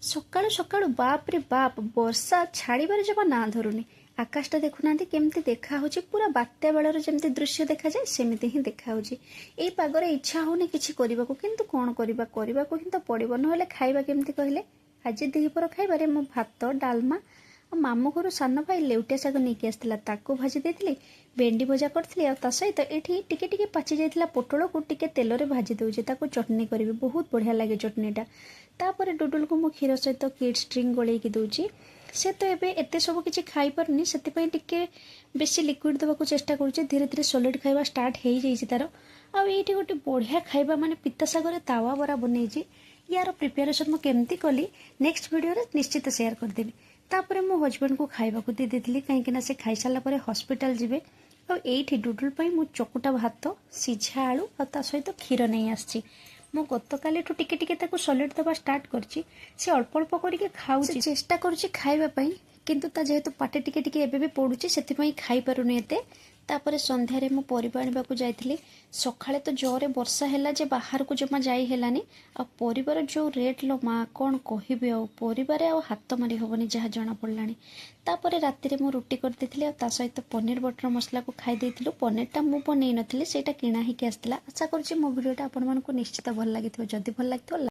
सकाळु सकाळु बाप रे बाप वर्षा छाड़बार जमा ना धरुनी। आकाशटा देखुना केमती देखा पूरा बात्या बेलर जमी दृश्य देखा जाए सेमती ही देखा यही पागरे इच्छा होनी किसी करने को, किंतु कौन करने को ही तो पड़ो ना खाइबा केमती कहले। आज दीपर खाइबारे मो भात डालमा और मामू घर सान भाई लेउटिया शाग नहीं आसला ताकू भाजी देती, भेंडी भजा करी सहित ये टिके पाचि जाइथिला पोटल को टिके तेल रे भाजी दउजे ताकू चटनी करी बहुत बढ़िया लगे चटनीटा। तापर डुडुल को मो क्षीर सहित q3r गोलैकी दउची। से तो एबे एते सब किछि खाई परनी, सेतिपई टिके बेसी लिक्विड देबाकू चेष्टा करूचे। धीरे धीरे सॉलिड खाइबा स्टार्ट हो जाइछि तार। आ एठी गोटे बढ़िया खाइबा माने पिता सागर तावा बरा बनैछि। यार प्रिपेरेसन मु केमती कली नेक्स्ट वीडियो रे निश्चित शेयर कर देबी। तापर मो हस्बैंड को खाइबा को दे देथिली काहेकि से खाई साला परे हॉस्पिटल जिवे। और एठी डुडुल पई मु चकुटा भात सिझा आलू और ता सहित क्षीर नहीं आछि। मु गतकाली टिके टिके ताकू सॉलिड दबा स्टार्ट करछि। से अल्प अल्प करके खाउछि, चेष्टा करूछि खाइबा पई, किंतु ता जेहेतु पाटे टिके टिके एबे भी पड़ुछि सेति पई खाई पारुनी एते। तापरे संध्या रे मु परिबा आनिबाकू जाइथिली। सखाळे तो जोरे वर्षा हैला जे बाहर को जमा जाई हेलानी। आ परिबार जो रेट लो माँ कौन कहबे, आ परिबार आ हाथ मारी हबनी जहाँ जना पड़लानी। तापरे राति रे मु रुटी कर देथिली आ ता सहित पनीर बटर मसला को खाई देथिलु। पनीरटा मु बनै नथिली, सेटा किणा ही के आस्तिला। आशा करछि मो वीडियोटा आपन मानकू निश्चित भल लागिथिबो। जदि भल लागिथिबो